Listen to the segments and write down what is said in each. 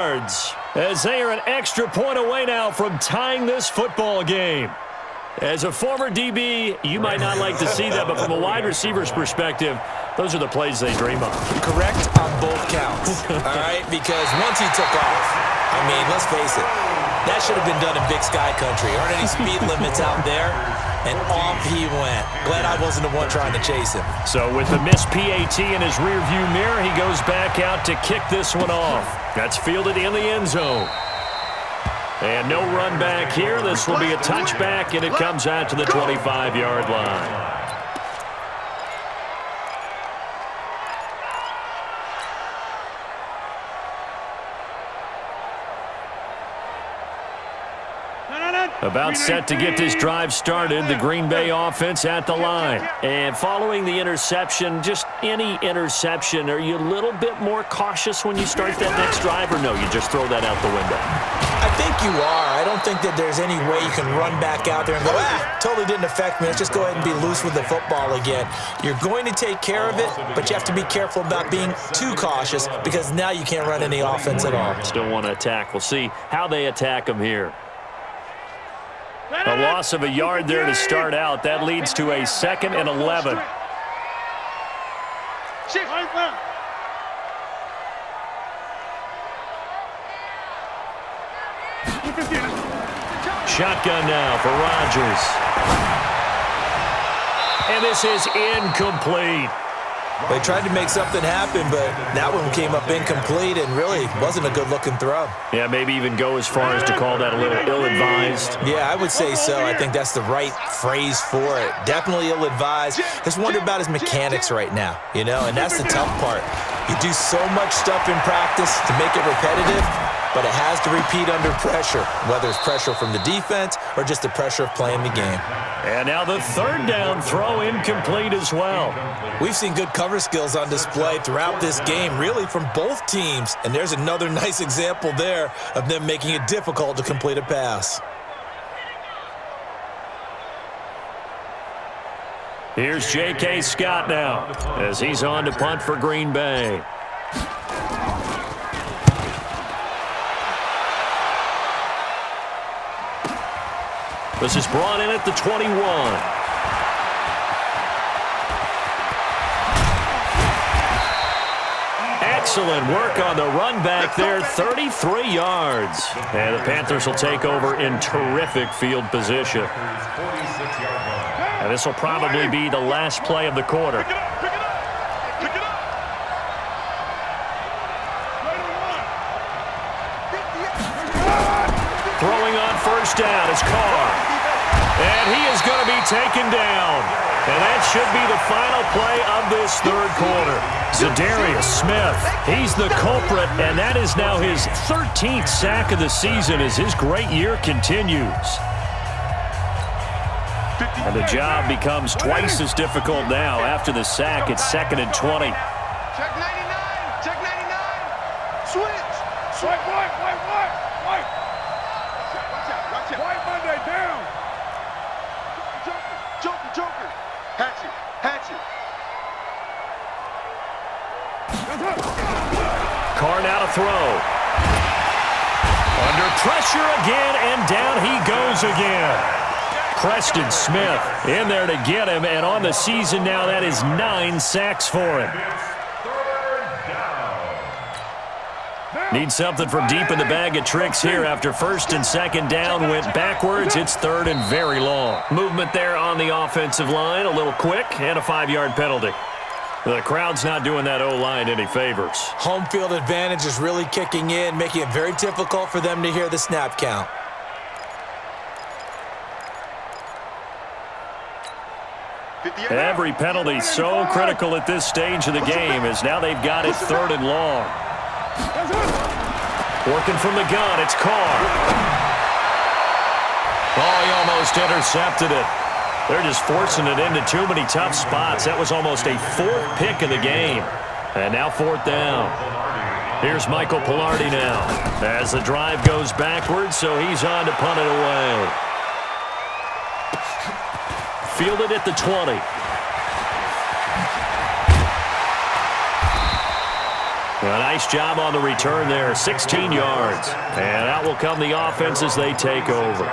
as they are an extra point away now from tying this football game. As a former DB, you might not like to see that, but from a wide receiver's perspective, those are the plays they dream of. Correct on both counts, all right? Because once he took off, I mean, let's face it, that should have been done in Big Sky Country. Aren't any speed limits out there? And off he went. Glad I wasn't the one trying to chase him. So with the missed PAT in his rearview mirror, he goes back out to kick this one off. That's fielded in the end zone. And no run back here. This will be a touchback, and it comes out to the 25-yard line. About set to get this drive started, the Green Bay offense at the line. And following the interception, just any interception, are you a little bit more cautious when you start that next drive, or no, you just throw that out the window? I think you are. I don't think that there's any way you can run back out there and go, totally didn't affect me. Let's just go ahead and be loose with the football again. You're going to take care of it, but you have to be careful about being too cautious because now you can't run any offense at all. Still want to attack. We'll see how they attack them here. A loss of a yard there to start out. That leads to a 2nd and 11. Shotgun now for Rodgers. And this is incomplete. They tried to make something happen, but that one came up incomplete and really wasn't a good-looking throw. Yeah, maybe even go as far as to call that a little ill-advised. Yeah, I would say so. I think that's the right phrase for it. Definitely ill-advised. Just wonder about his mechanics right now, you know, and that's the tough part. You do so much stuff in practice to make it repetitive, but it has to repeat under pressure, whether it's pressure from the defense or just the pressure of playing the game. And now the 3rd down throw incomplete as well. We've seen good cover skills on display throughout this game, really from both teams. And there's another nice example there of them making it difficult to complete a pass. Here's J.K. Scott now as he's on to punt for Green Bay. This is brought in at the 21. Excellent work on the run back there, 33 yards. And the Panthers will take over in terrific field position. And this will probably be the last play of the quarter. Throwing on first down is Carr. And he is going to be taken down. And that should be the final play of this 3rd quarter. Zadarius Smith, he's the culprit, and that is now his 13th sack of the season as his great year continues. And the job becomes twice as difficult now after the sack. It's 2nd and 20. Check 99, check 99. Switch. Swipe, wipe. Watch out. White Monday down. Joker. Hatchet. Carr now to throw. Under pressure again, and down he goes again. Preston Smith in there to get him, and on the season now, that is 9 sacks for him. Need something from deep in the bag of tricks here after 1st and 2nd down went backwards. It's 3rd and very long. Movement there on the offensive line, a little quick, and a 5-yard penalty. The crowd's not doing that O-line any favors. Home field advantage is really kicking in, making it very difficult for them to hear the snap count. Every penalty so critical at this stage of the game as now they've got it 3rd and long. Working from the gun, it's Carr. Oh, he almost intercepted it. They're just forcing it into too many tough spots. That was almost a 4th pick of the game. And now 4th down. Here's Michael Pilardi now as the drive goes backwards, so he's on to punt it away. Fielded at the 20. A nice job on the return there, 16 yards. And out will come the offense as they take over.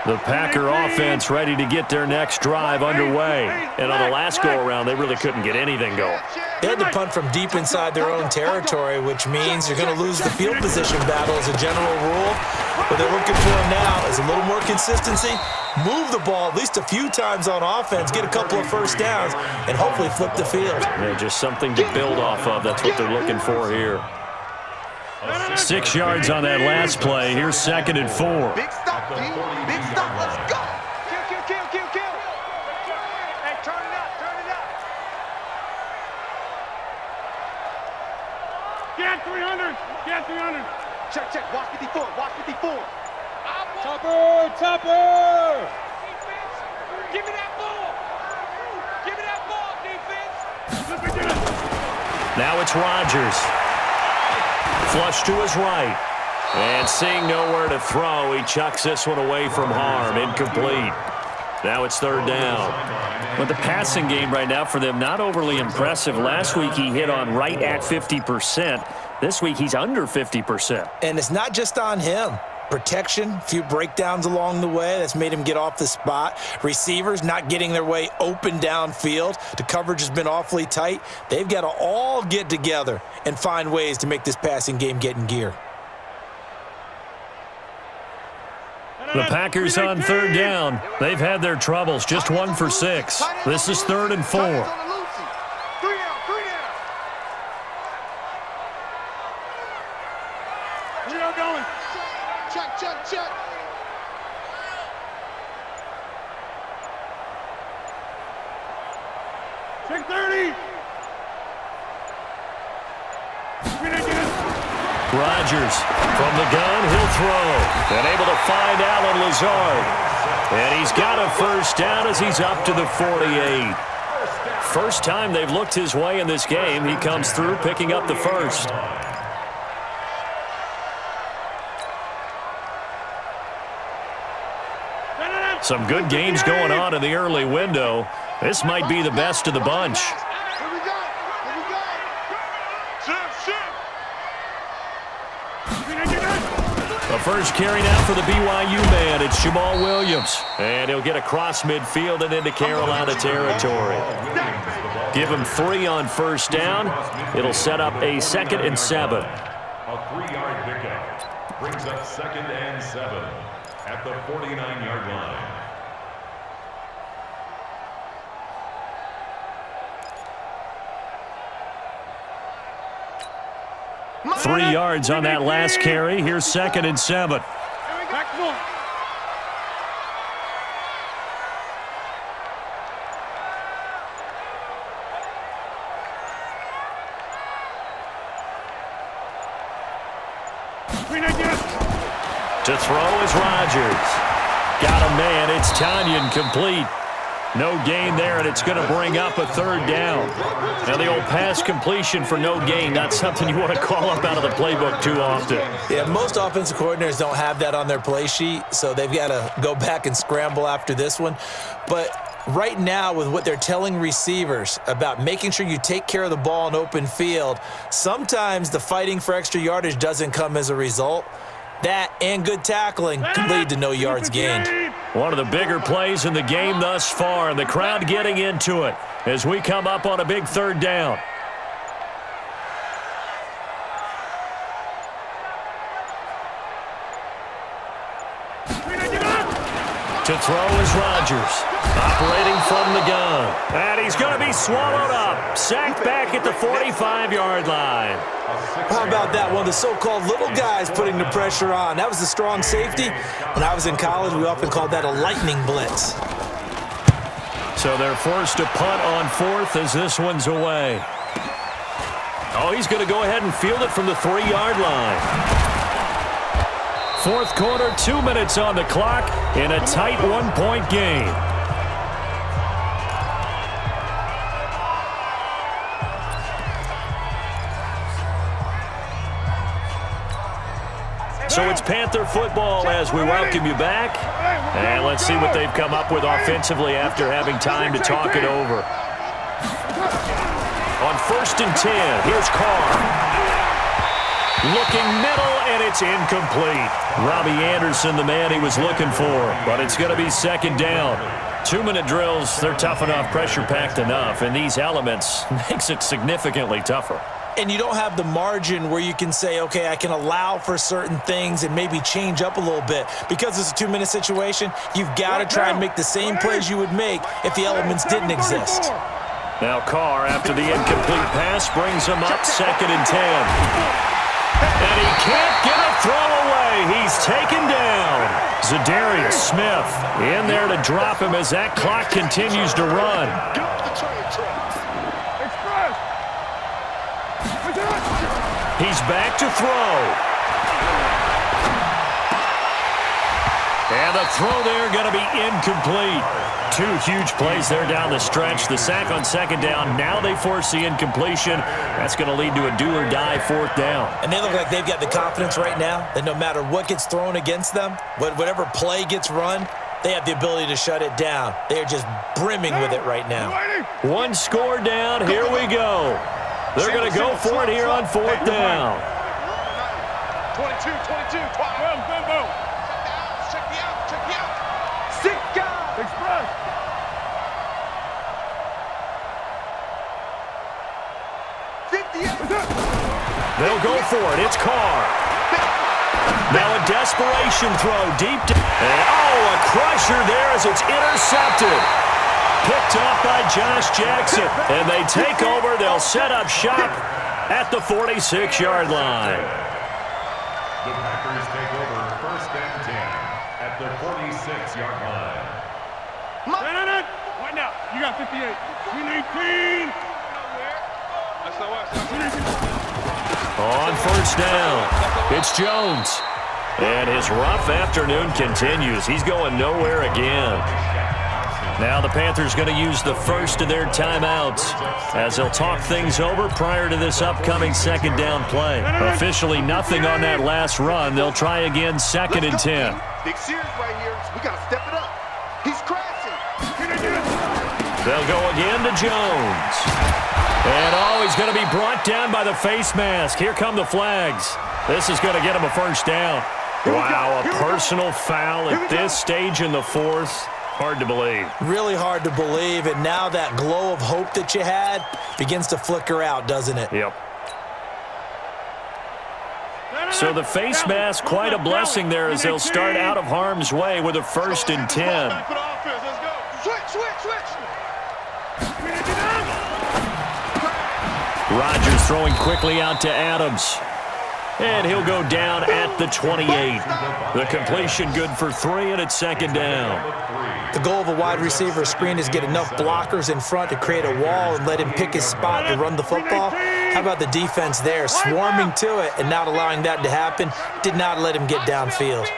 The Packer offense ready to get their next drive underway. And on the last go-around, they really couldn't get anything going. They had to punt from deep inside their own territory, which means you're going to lose the field position battle as a general rule. What they're looking for now is a little more consistency, move the ball at least a few times on offense, get a couple of first downs, and hopefully flip the field. Yeah, just something to build off of. That's what they're looking for here. 6 yards on that last play. Here's 2nd and 4. Big stop, D. Big stop. Let's go. Kill. Hey, turn it up. Get 300. Check. Watch 54. Topper. Defense. Give me that ball, defense. Now it's Rodgers. Flush to his right. And seeing nowhere to throw, he chucks this one away from harm. Incomplete. Now it's 3rd down. But the passing game right now for them, not overly impressive. Last week he hit on right at 50%. This week he's under 50%. And it's not just on him. Protection, a few breakdowns along the way. That's made him get off the spot. Receivers not getting their way open downfield. The coverage has been awfully tight. They've got to all get together and find ways to make this passing game get in gear. The Packers on 3rd down. They've had their troubles. Just 1 for 6. This is 3rd and 4. Three down. Where y'all going? Check. Check 30. Rodgers from the gun, he'll throw. And able to find Allen Lazard. And he's got a first down as he's up to the 48. First time they've looked his way in this game. He comes through picking up the first. Some good games going on in the early window. This might be the best of the bunch. The first carry now for the BYU man. It's Jamal Williams. And he'll get across midfield and into Carolina territory. Give him 3 on first down. It'll set up a 2nd and 7. A 3-yard pickup brings up 2nd and 7 at the 49-yard line. Three yards on that last carry. Here's 2nd and 7. To throw is Rodgers. Got a man. It's Tanyan complete. No gain there, and it's going to bring up a 3rd down. Now, the old pass completion for no gain, not something you want to call up out of the playbook too often. Yeah, most offensive coordinators don't have that on their play sheet, so they've got to go back and scramble after this one. But right now, with what they're telling receivers about making sure you take care of the ball in open field, sometimes the fighting for extra yardage doesn't come as a result. That and good tackling can lead to no yards gained. One of the bigger plays in the game thus far, and the crowd getting into it as we come up on a big 3rd down. To throw is Rodgers, operating from the gun. And he's going to be swallowed up. Sacked back at the 45-yard line. How about that? One of the so-called little guys putting the pressure on. That was the strong safety. When I was in college, we often called that a lightning blitz. So they're forced to punt on 4th as this one's away. Oh, he's going to go ahead and field it from the 3-yard line. 4th quarter, 2 minutes on the clock in a tight 1-point game. So it's Panther football as we welcome you back. And let's see what they've come up with offensively after having time to talk it over. On 1st and 10, here's Carr. Looking middle, and it's incomplete. Robbie Anderson, the man he was looking for, but it's going to be 2nd down. 2-minute drills, they're tough enough, pressure-packed enough, and these elements makes it significantly tougher. And you don't have the margin where you can say, okay, I can allow for certain things and maybe change up a little bit. Because it's a 2-minute situation, you've got to try and make the same plays you would make if the elements didn't exist. Now Carr, after the incomplete pass, brings him up 2nd and 10. And he can't get a throw away. He's taken down. Zadarius Smith in there to drop him as that clock continues to run. He's back to throw. And the throw there going to be incomplete. 2 huge plays there down the stretch. The sack on 2nd down. Now they force the incompletion. That's going to lead to a do-or-die 4th down. And they look like they've got the confidence right now that no matter what gets thrown against them, whatever play gets run, they have the ability to shut it down. They're just brimming with it right now. 1 score down. Here we go. They're going to go for it here on 4th down. 22, 22, 12. Boom. Check me out. Sick guy. Express. They'll go for it. It's Carr. Now a desperation throw deep down. And a crusher there as it's intercepted. Picked off by Josh Jackson. And they take over. They'll set up shop at the 46-yard line. The Packers take over 1st and 10 at the 46-yard line. Right now. You got 58. 319. That's not what. On 1st down, it's Jones. And his rough afternoon continues. He's going nowhere again. Now the Panthers going to use the first of their timeouts as they'll talk things over prior to this upcoming 2nd down play. Officially nothing on that last run. They'll try again 2nd and 10. Big series right here. We got to step it up. He's crashing. They'll go again to Jones. And he's going to be brought down by the face mask. Here come the flags. This is going to get him a 1st down. Wow, a personal foul at this stage in the 4th. Hard to believe. Really hard to believe, and now that glow of hope that you had begins to flicker out, doesn't it? Yep. So the face mask, quite a blessing there as they'll start out of harm's way with a 1st and 10. Rodgers throwing quickly out to Adams. And he'll go down at the 28. The completion good for 3, and it's 2nd down. The goal of a wide receiver screen is get enough blockers in front to create a wall and let him pick his spot to run the football. How about the defense there, swarming to it and not allowing that to happen? Did not let him get downfield.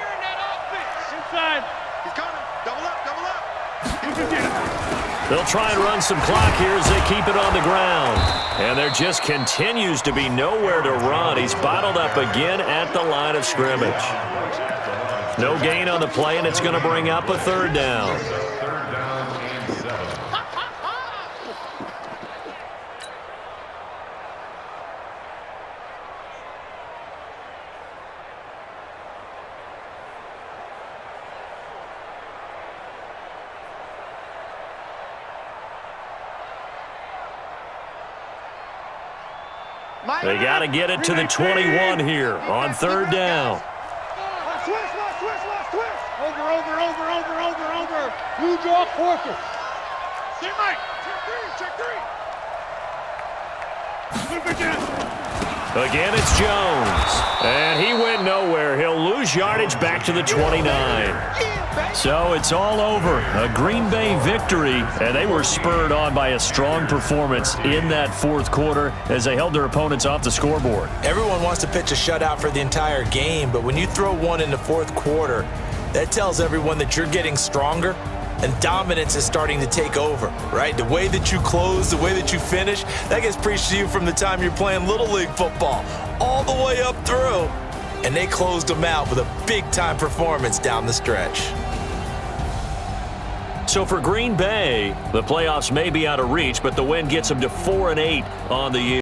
They'll try and run some clock here as they keep it on the ground. And there just continues to be nowhere to run. He's bottled up again at the line of scrimmage. No gain on the play, and it's going to bring up a 3rd down. They got to get it to the 21 here on 3rd down. Switch. Over. You draw quarter. See Mike. Check three. Again, it's Jones. And he went nowhere. He'll lose yardage back to the 29. So it's all over. A Green Bay victory, and they were spurred on by a strong performance in that 4th quarter as they held their opponents off the scoreboard. Everyone wants to pitch a shutout for the entire game, but when you throw one in the 4th quarter, that tells everyone that you're getting stronger and dominance is starting to take over, right? The way that you close, the way that you finish, that gets preached to you from the time you're playing Little League football all the way up through. and they closed them out with a big-time performance down the stretch. So for Green Bay, the playoffs may be out of reach, but the win gets them to 4-8 on the year.